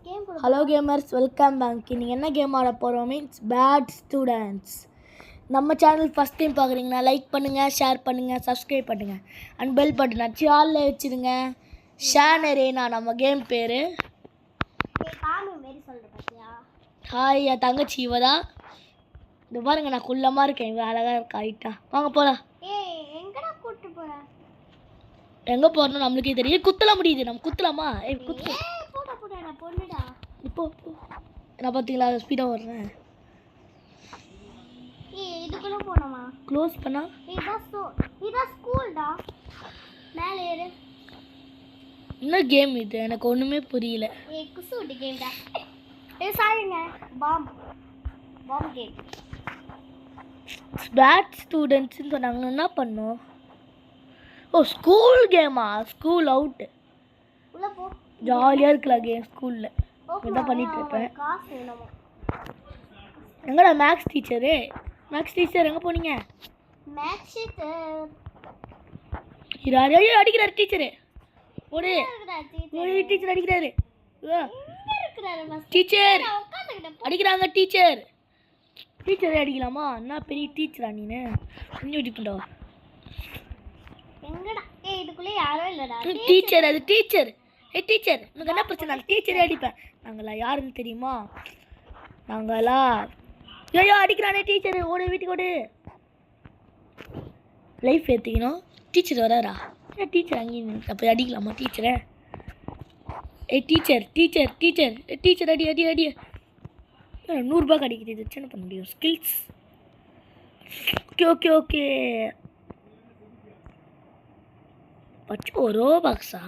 Hello gamers, welcome back. நீங்கள் என்ன game ஆட போகிறோம் மீன்ஸ் பேட் ஸ்டூடெண்ட்ஸ். நம்ம சேனல் ஃபஸ்ட் டைம் பார்க்குறீங்கன்னா லைக் பண்ணுங்கள், ஷேர் பண்ணுங்கள், சப்ஸ்கிரைப் பண்ணுங்கள் அண்ட் பெல் பட்டன் அடிச்சு ஆலில் வச்சுருங்க. ஷேனரேனா நம்ம கேம் பேர். ஹாய், என் தங்கச்சி இவதா. இந்த பாருங்க, நான் குள்ளமாக இருக்கேன், இவ அழகாக இருக்கா. ஆயிட்டா வாங்க போகலாம். எங்கே போகிறோம் நம்மளுக்கே தெரியும். குத்தலாம் முடியுது, நம்ம குத்தலாமா? குத்து இப்போ நான் பார்த்தீங்களா ஸ்பீடாக வர்றேன். இதுக்குள்ள போணுமா? க்ளோஸ் பண்ணா இதான் ஸ்கூல்டா. மேலே ஏறு. என்ன கேம் இது? எனக்கு ஒன்றுமே புரியல. குசுடி கேம்டா. சாரிங்க, பாம் கேம். பேட் ஸ்டூடெண்ட்ஸ்னு சொன்னாங்க. என்ன பண்ணோம்? ஓ, ஸ்கூல் கேமா? School out. உள்ள போ. ஜாலியாக இருக்கலாம் கேம் ஸ்கூலில். இதான் பண்ணிட்டு இருப்பேன். காசு வேணுமா? எங்கடா மேக்ஸ் டீச்சரு? மேக்ஸ் டீச்சர் எங்கே போனீங்க? மேக்ஸ் டீச்சர் யாரையோ அடிக்கிறாரு டீச்சரு. ஒரு டீச்சர் அடிக்கிறாரு. டீச்சர் அடிக்கிறாங்க. டீச்சரே அடிக்கலாமா? என்ன பெரிய டீச்சரா நீனு? கொஞ்சம் அடிப்பா. எங்கடா? இதுக்குள்ளே யாரும் இல்லடா. டீச்சர், அது டீச்சர். டீச்சர், உனக்கு என்ன பிரச்சனை? டீச்சரே அடிப்பேன். நாங்களா யாருன்னு தெரியுமா? நாங்களா ஐயோ அடிக்கிறானே டீச்சரு. ஓடு, வீட்டுக்கு ஓடு. லைஃப் ஏற்றிக்கணும். டீச்சர் வராரா? டீச்சர் அங்கேயும் அப்போ அடிக்கலாமா டீச்சரை? டீச்சர் அடி. 100 ரூபாய் கிடைக்குது. இது என்ன பண்ண முடியும்? ஸ்கில்ஸ். ஓகே பச்சு ஒரு பாக்ஸா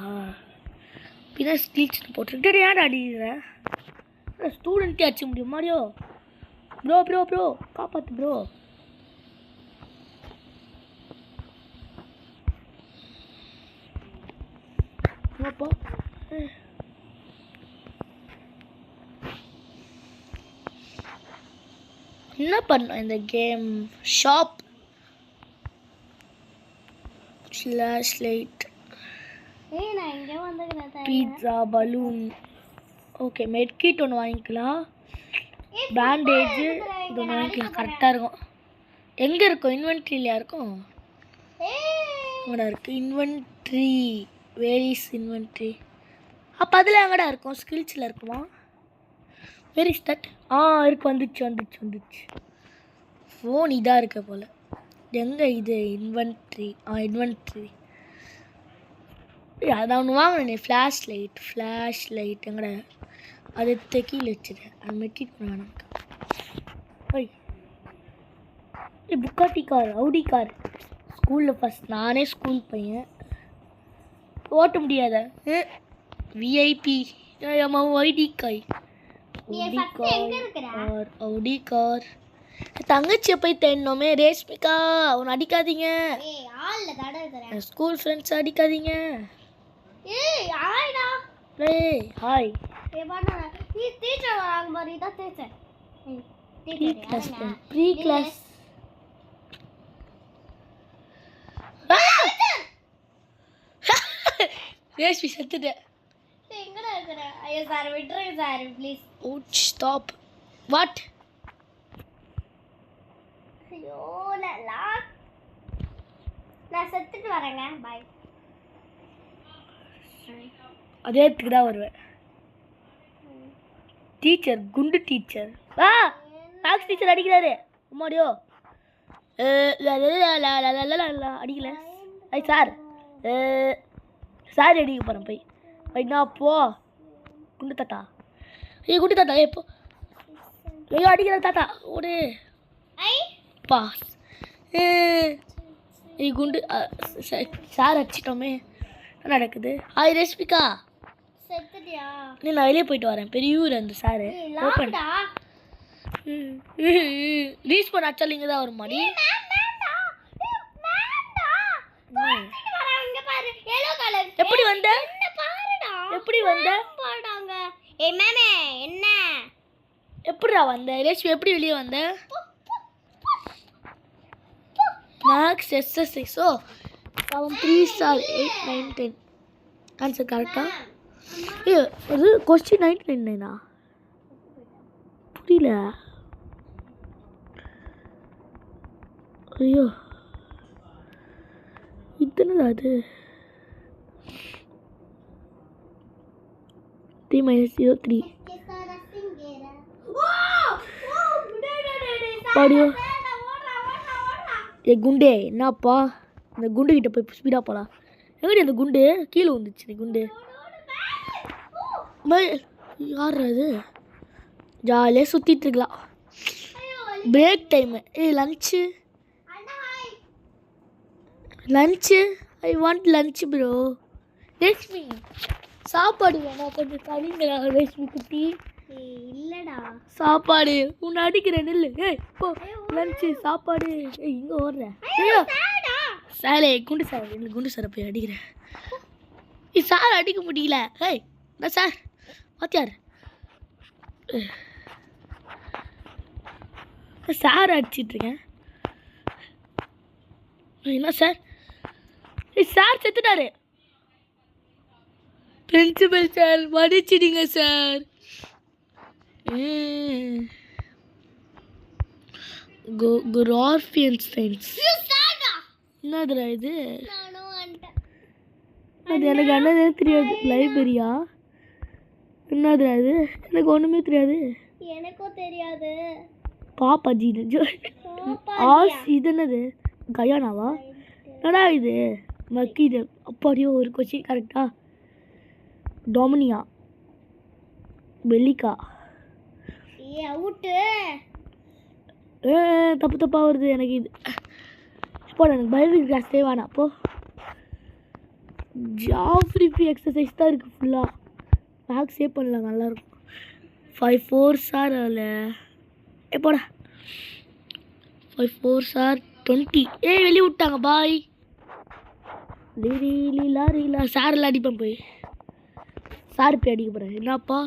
பின்னா ஸ்கில்ஸ் போட்டுக்கிட்டு யார் அடிக்கிறேன்? ஸ்டூடெண்ட்டே அடிச்ச முடியும் மாரியோ. ப்ரோ காப்பாற்று ப்ரோ. அப்போ என்ன பண்ணோம் இந்த கேம்? ஷாப் ஸ்லாஷ் லைட், நான் இங்கே வந்துக்கிறேன். Pizza, balloon. ஓகே, மெட்கிட் ஒன்று வாங்கிக்கலாம். பேண்டேஜ் இது ஒன்று வாங்கிக்கலாம். கரெக்டாக இருக்கும். எங்கே இருக்கும்? இன்வென்ட்ரிலையா இருக்கும்? எங்கடா இருக்குது இன்வென்ட்ரி? Where is inventory? அப்போ அதில் எங்கடா இருக்கும்? ஸ்கில்ஸில் இருக்குமா? Where is that? இருக்கு. வந்துச்சு. ஃபோன் இதாக இருக்க போல். எங்கே இது? இன்வென்ட்ரி. அதான் ஒன்று வாங்கினேன். ஃப்ளாஷ் லைட் எங்கடா? அது கீழே வச்சுருக்கேன். அது மெட்டிட் வேணாம். Bugatti car, Audi car. ஸ்கூலில் ஃபஸ்ட் நானே ஸ்கூல் பையன். ஓட்ட முடியாத விஐபி அவுடி கார். தங்கச்சியை போய் தேடணுமே. ரேஷ்மிகா, உன்னை அடிக்காதீங்க. ஸ்கூல் ஃப்ரெண்ட்ஸ் அடிக்காதீங்க. ஹாய். Free class. ரேஷ்மி செத்துட்டேன். எங்கடா இருக்கற? ஐயோ சார், விட்டுருங்க சார் ப்ளீஸ். ஸ்டாப். வாட்? ஐயோ நான் செத்துட்டு வரேங்க. பாய். அதே இடத்துக்கு தான் வருவேன். டீச்சர், குண்டு டீச்சர். மேக்ஸ் டீச்சர் அடிக்கிறாரு. அம்மாடியோ. அடிக்கல. சார் அடிக்க போகிறேன் போய். ஐயா போ குண்டு தாத்தா. குண்டு தாத்தா எப்போ? ஐயோ அடிக்கிற தாத்தா. ஒரு பா குண்டு சார் அடிச்சிட்டோமே. என்ன நடக்குது? ஹாய் ரேஷ்மிகா. செத்துட்டியா? நான் வெளியே போயிட்டு வரேன். பெரிய ஊர் அந்த சார். ஓப்பன் ரீஸ் பண்ண அச்சால் இங்கே தான் வரும் மாதிரி. எப்படி வந்த? என்ன எப்படிடா வந்த? ரேஷ்மி எப்படி வெளியே வந்த? Maths SSI. ஸோ 7 3 8 9 10 ஆன்சர் கரெக்டா? ஏ அது கொஸ்டின் 999 புரியல. ஐயோ இத்தனை அது 3 - 03 பாடியோ. ஏ குண்டே என்னப்பா, இந்த குண்டு கிட்ட போய் ஸ்பீடாக போகலாம். எங்கடி அந்த குண்டு கீழே வந்துச்சு. குண்டு யார் அது? ஜாலியாக சுற்றிட்டு இருக்கலாம். Break time. A lunch lunch I want lunch bro. Reshmi சாப்பாடு வேணா கொஞ்சம் தனிங்களா ரேஷ்மி குட்டி? இல்லடா சாப்பாடு உன்னை அடிக்கிறேன் நெல்லு. ஏய் போ லஞ்சு சாப்பாடு. ஏய் இங்கே ஓடுற. ஐயோ சாலே குண்டு சார் எனக்கு குண்டு சாரை போய் அடிக்கிறேன். சார் அடிக்க முடியல. ஏய் என்ன சார் வாத்தியார் சார் அடிச்சிட்ருக்கேன். என்ன சார்? சார் செத்துட்டாரு. பிரின்சிபல் சார் மன்னிச்சிடுங்க சார். குராஃபியன் சயின்ஸ் என்னதுடா இது? அது எனக்கு என்னதே தெரியாது. லைப்ரரியா என்னதுடா இது? எனக்கு ஒன்றுமே தெரியாது. எனக்கும் தெரியாது. பாப்பாஜி ஆஸ் இது என்னது? கயானாவா? என்னடா இது? மக்கீது அப்படியோ ஒரு கொஸ்டின் கரெக்டா? டொமினியா பெல்லிகா. ஏ அவுட்டு. தப்பு தப்பாக வருது எனக்கு இது. இப்போ எனக்கு பயோலஜி கிளாஸ் தேவானா அப்போ ஜாஃப்ரி எக்ஸசைஸ் தான் இருக்குது ஃபுல்லாக. பேக் சேவ் பண்ணல நல்லாயிருக்கும். 5 4 சார் அதில் எப்போடா 5 4 சார் 20. ஏய் வெளியே விட்டாங்க பாய். லீலா லீலா சாரில் அடிப்பேன் போய். சார் போய் அடிக்க போகிறேன். என்னப்பா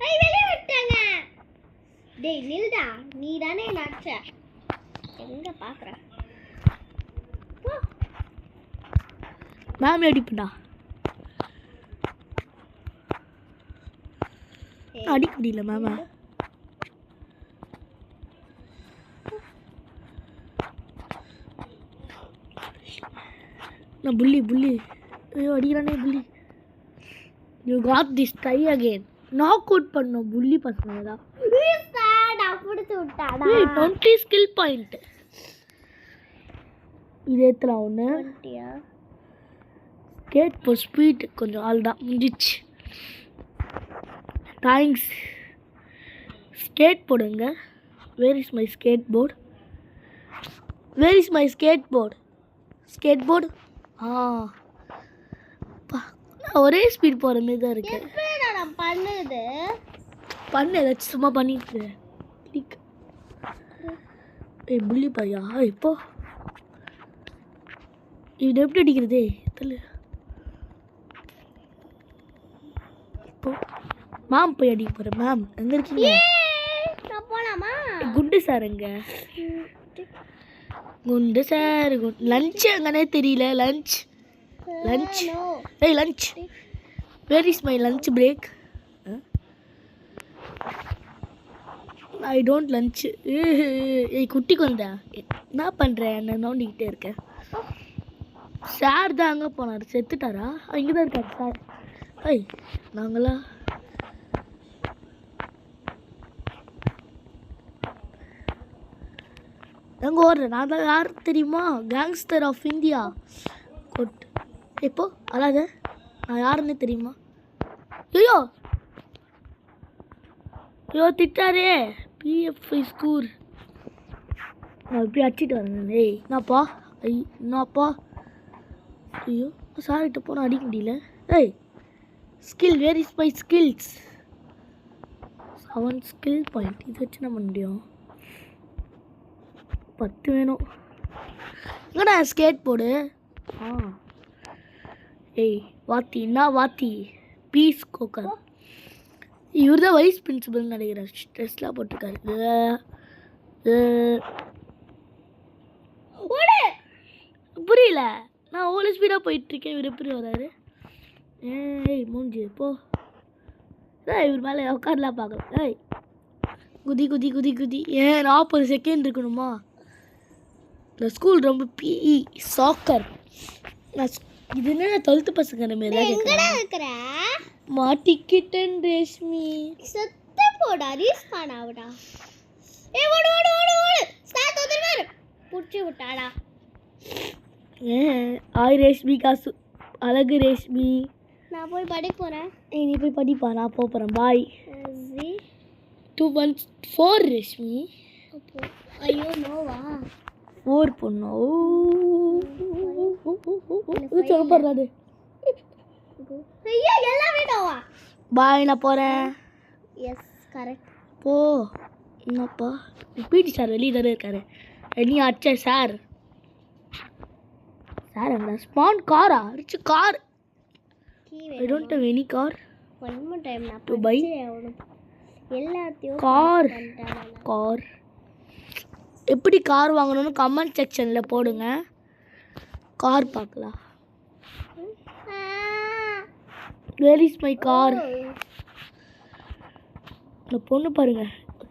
வெளியே விட்டாங்க. டேய் நில்டா, நீ தானே நச்ச. எங்க பாக்குற? மேம் அடிப்பா. அடிக்க முடியல மேம. நான் புள்ளி புள்ளி. ஐயோ அடிக்கிறானே புள்ளி. You got this try again. Knock out பண்ணோம் புள்ளி பசங்க தான். புடிச்சு விட்டாடா. 20 ஸ்கில் பாயிண்ட். இது ஏத்தலாம் ஒன்று. ஸ்கேட் ஃபார் ஸ்பீட் கொஞ்சம் ஆள் தான் முடிஞ்சிச்சு. தேங்க்ஸ். ஸ்கேட் போடுங்க. Where is my skateboard? Where is my skateboard? Skateboard ஒரே ஸ்பீட் போகிற மாரி தான் இருக்கு. பண்ணுது பண்ணு ஏதாச்சும் சும்மா பண்ணிட்டு. கிளிக். ஏய் புள்ளி பையா இப்போ இது எப்படி அடிக்கிறதே தெரியல. இப்போ மேம் போய் அடிக்க போகிறேன். மேம் எங்கே இருக்கீங்க? போலாமா? குண்டு சார் எங்க? குண்டு சார் லஞ்ச் எங்கன்னே தெரியல. லஞ்ச் லஞ்ச் ஏய் lunch where is my lunch break? I don't lunch. ஏய் குட்டி குழந்தை என்ன பண்ணுறேன்? என்ன நோண்டிக்கிட்டே இருக்கேன். சார் தான் அங்கே போனார். செத்துட்டாரா? இங்கே தான் இருக்காரு சார். ஐய் நாங்களா எங்கே ஓடுறேன்? நான் தான் யார் தெரியுமா? Gangster of India. கொட் எப்போ அல்லாத நான் யாருன்னு தெரியுமா? ஐயோ ஐயோ திட்டாரே. PFI score. நான் இப்படி அடிச்சிட்டு வரேன். ஏய் என்னப்பா? என்னப்பா? ஐயோ சார்கிட்ட போனால் அடிக்க முடியல. ஏய் skill where is my skills? 7 skill point. இது வச்சு நம்ம முடியும். 10 வேணும். எங்கடா ஸ்கேட் போர்டு? ஏய் வாத்தி என்ன வாத்தி? Piece Quaker. இவர் தான் வைஸ் பிரின்சிபல்னு நினைக்கிறேன். ஸ்ட்ரெஸ்லாம் போட்டிருக்காரு. புரியல. நான் அவ்வளோ ஸ்பீடாக போயிட்டுருக்கேன், இவர் எப்படி வராரு? ஏய் மூஞ்சி போ. ஏய் இவர் மேலே உட்காரலாம் பார்க்கலாம். ஏய் குதி குதி குதி குதி. ஏன் 40 செகண்ட் இருக்கணுமா? இந்த ஸ்கூல் ரொம்ப பிஇ சாக்கர். நான் இது என்ன 12th பசங்க மாரி எங்கடா இருக்கற? மாட்டிக்கிட்டேன் ரேஷ்மி. செத்து போடா, ரீஸ்பான் ஆவுடா. ஏய் ஓடு ஓடு ஓடு ஓடு. ஸ்டார்ட் ஓடுறாரு. புடிச்சு விட்டாடா. ஆய் ரேஷ்மி காசு அழகு ரேஷ்மி. நான் போய் படிக்க போறேன். ஏய் நீ போய் படிப்பா, நான் போறேன். பாய். 214 ரேஷ்மி. ஐயோ நோவா 4 பொண்ணு. சொல்லுறாரு. ஐயா எல்லாமே நோவா. பாய் நான் போறேன். Yes correct. போ. என்னப்பா பிடி சார் வெளியே தானே இருக்காரு. நீ அச்சா சார் சார் அந்த ஸ்பான் காரா rich car. I don't have any car. One more time நான் டு பை எல்லாத்தையும் கார். கார் எப்படி கார் வாங்கணும்னு கமெண்ட் செக்ஷனில் போடுங்க. கார் பார்க்கலாம். Where is my car? இந்த பொண்ணு பாருங்க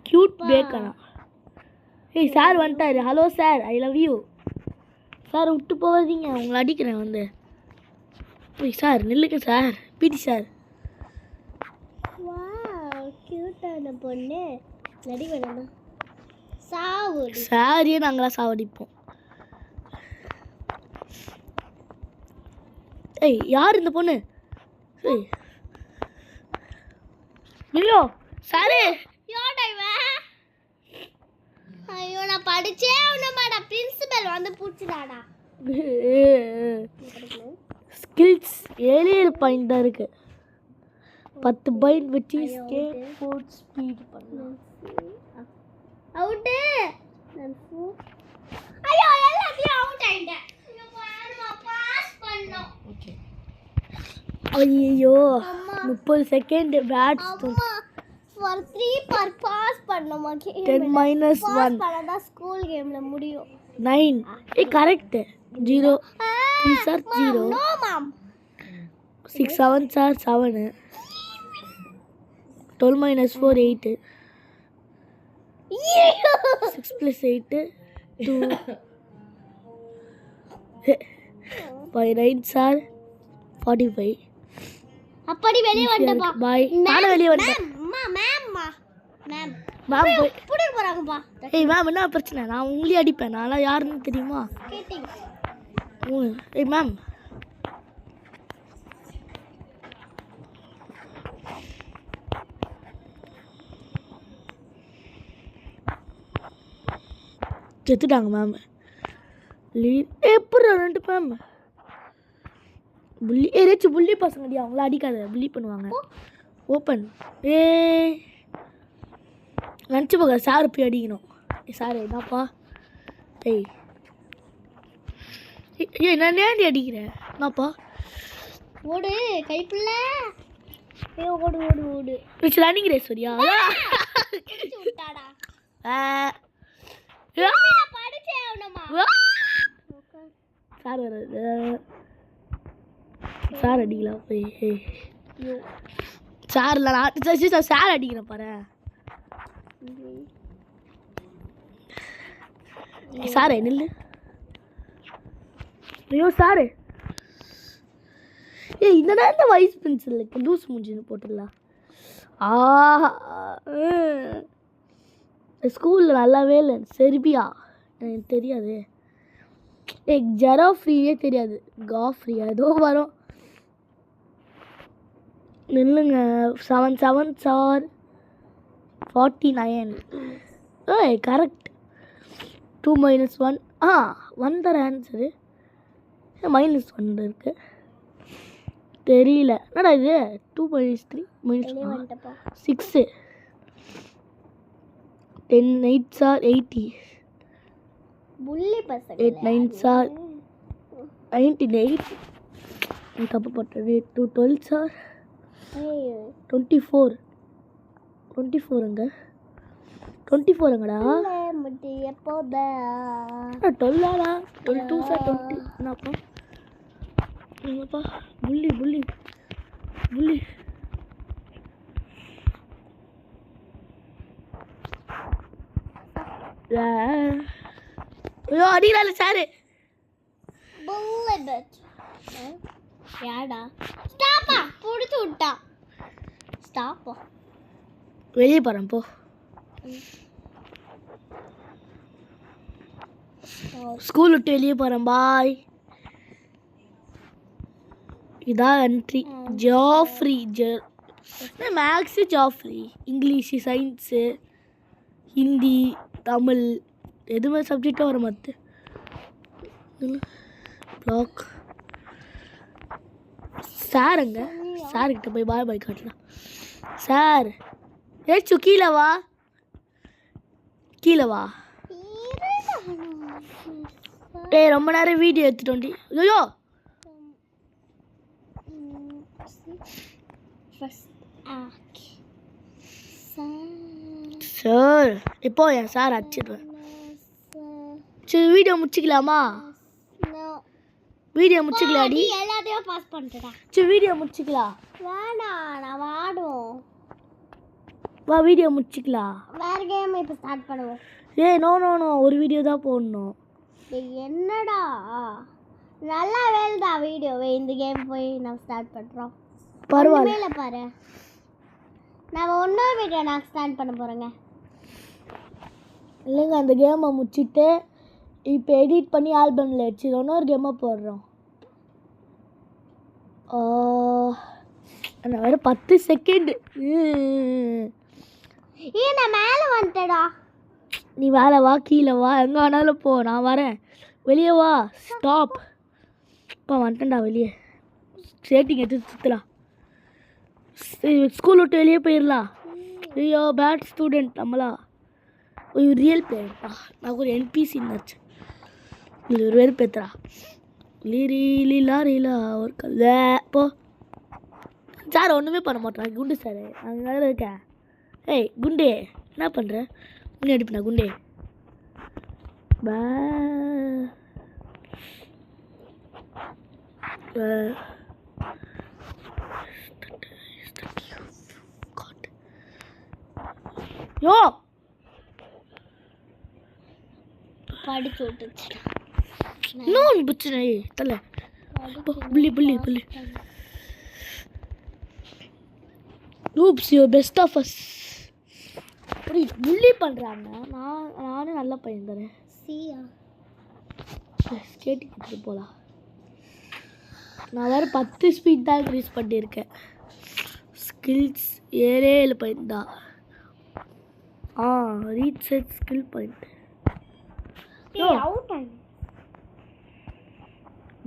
க்யூட் பேக்கனா. ஏய் சார் வந்துட்டாரு. Hello sir, I love you sir. விட்டு போகாதீங்க, உங்களை அடிக்கிறேன் வந்து. ஏய் சார் நில்லுங்க சார். பிடி சார். வாவ் கியூட்டான பொண்ணு. நடி வேணாமா? சாவுடி. சாரியே நாங்களாம் சாவடிப்போம். ஏய் யார் இந்த பொண்ணு? ஏய் நில்லோ சாரே. யாடா இவன்? ஐயோ நான் படிச்சே அவனமாடா. பிரின்சிபல் வந்து புடிச்சிடாடா. ஸ்கில்ஸ் 7 பாயிண்ட் தான் இருக்கு. 10 பாயிண்ட் வச்சு ஸ்கேட் போர்ட் ஸ்பீட் பண்ணலாம். அவுட். ஐயோ எல்லாத்தையும் அவுட் ஆயிட்டேன். நான் பாஸ் பண்ணோம். ஓகே. ஐயோ 30 செகண்ட் பேட்ஸ். அம்மா for 3 per பாஸ் பண்ணோமா? 10 minus 1 பாஸ் பண்ணதா ஸ்கூல் கேம்ல முடியும். 9. ஏய் கரெக்ட். 0 3 சார் 0. நோ மாம். 6 7 சார் 7. 12 minus 4 8. 6 plus 8 2. 5 9 சார் 45. அப்படி வெளிய வந்துப்பா. பை. நான் வெளிய வந்தேன். மேம் மேம் போய் புடிக்க போறாங்கப்பா. ஏய் மேம் என்ன பிரச்சனை? நான் உங்களே அடிப்பேன். நான்லாம் யாருன்னு தெரியுமா? கேட்டிங். ஏய் மேம் செத்துட்டாங்க மேம். எப்படி 2 மேம் புள்ளி ஏதாச்சும் புள்ளி பசங்கடி, அவங்கள அடிக்காத, புள்ளி பண்ணுவாங்க. ஓப்பன். நினச்சி போக சார் போய் அடிக்கணும். சார் என்னப்பா? ஏய் ஏய் நான் ஏன்டி அடிக்கிறேன்? என்னப்பா? ஓடு கைப்புள்ள. ஏய் ஓடு ஓடு ஓடு. விச் ரன்னிங் ரேஸ் வரியா? கிழிச்சு விட்டாடா. நான் படிச்சே அவனமா. சார் வராது. சார் அடிக்கலாம் போய். சார் இல்லை நான் சார் அடிக்கிறேன் பாரு. சார் நில்லு. ஐயோ சார். ஏய் இந்த நேரத்தில் வைஸ் பென்சில் லூஸ் முடிஞ்சுன்னு போட்டுடலாம். ஸ்கூலில் நல்லாவே இல்லை. செர்பியா எனக்கு தெரியாது. ஜெராஃப்ரீயே தெரியாது. காஃப்ரியா ஏதோ வரும். நில்லுங்க. 7 7 சார் 49. ஏய் கரெக்ட். 2 minus 1. 1 தர ஆன்சரு. -1 இருக்கு. தெரியல என்னடா இது. 2 minus 3 minus 6. 10 8 சார் 80. புள்ளி பசங்க. 8 9 சார் 98. தப்பு போட்டது. 2 12 சார் 24. 24 எங்க? 24 எங்கடா? முட்டி எப்போதா? 12 12 சார் 20. என்னப்பா எங்கப்பா புள்ளி புள்ளி புள்ளி ஐயோ அடிக்கிறாள் சாரு. புல்லட் யாடா ஸ்டாப்பா புடிச்சு விட்டா. ஸ்டாப்பா வெளியே போகிறேன் போ. ஸ்கூல் விட்டு வெளியே போகிறேன் பாய். இதான் entry. Jafri maths Jafri, English, science, Hindi, Tamil எதுவுமே சப்ஜெக்டாக வர மாற்று. பிளாக் சாருங்க, சார்கிட்ட போய் பாய் பாய் காட்டலாம். சார் ஏச்சு கீழே வா, கீழே வா. டேய் ரொம்ப நேரம் வீடியோ எடுத்துட்டோண்டி. ஐயோ சார் இப்போ என் சார் அடிச்சிடுவேன். சரி வீடியோ முடிச்சிக்கலாமா? வீடியோ முடிச்சிக்கலாடி. எல்லாத்தையும் பாஸ் பண்ணிட்டடா. சரி வீடியோ முடிச்சிக்கலாம். வேணாம் நான் வாடும். வா வீடியோ முடிச்சிக்கலாம். வேற கேம் இப்போ ஸ்டார்ட் பண்ணுவோம். ஏய் நோ நோ நோ, ஒரு வீடியோ தான் போடணும். என்னடா நல்லா வேல்டா வீடியோவே. இந்த கேம் போய் நான் ஸ்டார்ட் பண்ணுறோம். பரவாயில்ல பாரு, நான் இன்னொரு வீடியோ நான் ஸ்டார்ட் பண்ண போகிறேங்க. இல்லைங்க அந்த கேமை முடிச்சுட்டு இப்போ எடிட் பண்ணி ஆல்பமில் வச்சு இன்னொரு கேமை போடுறோம். நான் வேறு 10 செகண்டு. நான் மேலே வந்துட்டடா. நீ வேலை வா, கீழே வா, எங்கே வேணாலும் போ, நான் வரேன். வெளியே வா. ஸ்டாப். இப்போ வந்துட்டேன்டா வெளியே. ஸ்டேட்டிங் எடுத்து சுற்றலாம். ஸ்கூல் விட்டு வெளியே போயிடலாம். ஐயோ பேட் ஸ்டூடெண்ட் நம்மளா. ஒரு ரியல் பிளேயர்ப்பா. நான் ஒரு என்பிசி நினச்சேன். இது ஒரு பேர் பேத்துறா. லீலா ரீலா ஒரு கல்ல போ. சார் ஒன்றுமே பண்ண மாட்டேன். குண்டு சார் அங்கே இருக்கேன். ஏய் குண்டே என்ன பண்ணுற? முன்னே அடிப்பா குண்டே. பா யோ படிச்சு விட்டுச்சுடா. இன்னும் பிரச்சனை தலை. புள்ளி புள்ளி புள்ளி. Oops you best of us. புரியுது புள்ளி பண்ணுறாங்க. நானும் நல்ல பையன் தரேன். சியா ஸ்கேட்டிங் எடுத்துகிட்டு போகலாம். நான் வேறு 10 ஸ்பீட் தான் இன்க்ரீஸ் பண்ணியிருக்கேன். ஸ்கில்ஸ் 7 பாயிண்ட் தான். Reach set skill point. Out ஆகி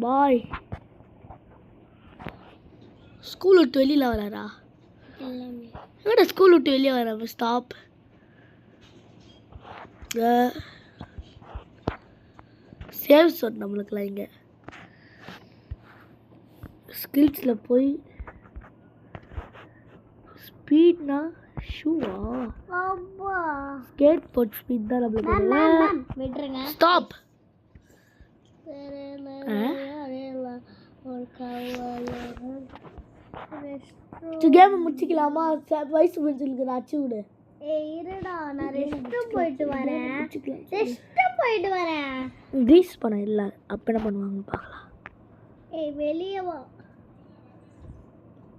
பாய். ஸ்கூல் விட்டு வெளியில் வராரா? எங்கடா ஸ்கூல் விட்டு வெளியே வர? ஸ்டாப். சேவ் சொட் நம்மளுக்குலாம் இங்கே ஸ்கில்ஸில் போய் ஸ்பீட்னா ஷூவா? அப்பா ஸ்கேட் போர்ட் ஸ்பீட் தான் நம்மளுக்கு. விட்டுருங்க. ஸ்டாப். கேம் முடிச்சிக்கலாமா? வயசு முடிச்சிருக்கு. நான் அச்சு விடு. இருடா நான் ரெஸ்ட் போயிட்டு வரேன். கிரீஸ் பண்ண இல்லை. அப்போ என்ன பண்ணுவாங்க பார்க்கலாம். வெளியே வா.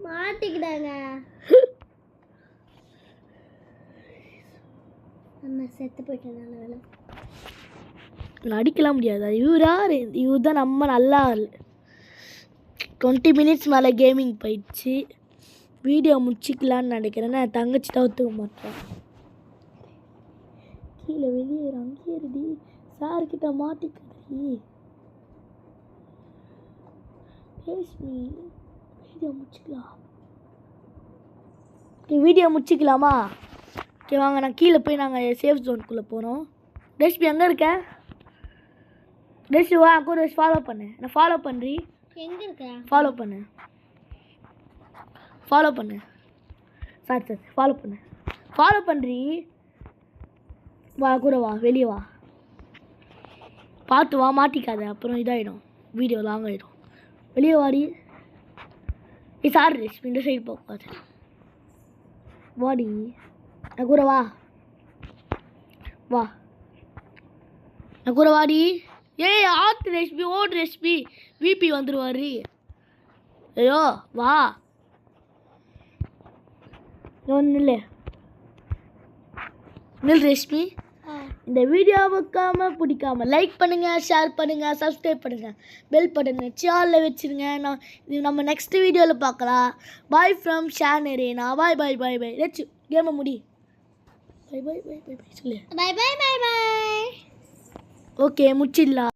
மாட்டிக்கிட்டாங்க. நம்ம செத்து போயிட்டனால வேலை. நடிக்கலாம் முடியாது. இவர் தான் நம்ம நல்லா 20 மினிட்ஸ் மேலே கேமிங் போயிடுச்சு. வீடியோ முடிச்சிக்கலான்னு நினைக்கிறேன். நான் தங்கச்சி தான் ஒத்துக்க மாட்டேன். கீழே வெளியே அங்கேயே ரெடி. சார்கிட்ட மாட்டிக்கிறீ பேசி. வீடியோ முடிச்சிக்கலாம். வீடியோ முடிச்சிக்கலாமா? ஓகே வாங்க, நான் கீழே போய் நாங்கள் சேஃப் ஜோனுக்குள்ளே போகிறோம். ரெஷ்பி எங்கே இருக்கேன்? ரெஷ்பி வா கூட ஃபாலோ பண்ணு. நான் ஃபாலோ பண்ணுறீ. எங்கே இருக்கேன்? ஃபாலோ பண்ணு. சார் ஃபாலோ பண்ணு. ஃபாலோ பண்ணுறீ. வா கூட வா. வெளியே வா. பார்த்து வா, மாட்டிக்காத. அப்புறம் இதாகிடும். வீடியோ லாங் ஆகிடும். வெளியே வாடி. சாரி ரேஷ்மி, இந்த சைடு போகாது. வாடி, நான் கூட வா வா, நான் கூட வாடி. ஏய் ஆத்து ரேஷ்மி, ஓடு ரேஷ்மி, விபி வந்துடுவாரு. ஐயோ வா, ஒன்றும் நில் ரேஷ்மி. இந்த வீடியோ வைக்காம பிடிக்காம லைக் பண்ணுங்கள், ஷேர் பண்ணுங்கள், சப்ஸ்கிரைப் பண்ணுங்கள், பெல் பட்டனை சாலில் வச்சுருங்க. இது நம்ம நெக்ஸ்ட் வீடியோவில் பார்க்கலாம். பாய் ஃப்ரம் ஷேர் நெரேனா. Bye bye bye bye. Let's கேமை முடி. Bye bye bye bye bye சொல்லு. Bye bye bye bye. Okay முடிச்சிடலாம்.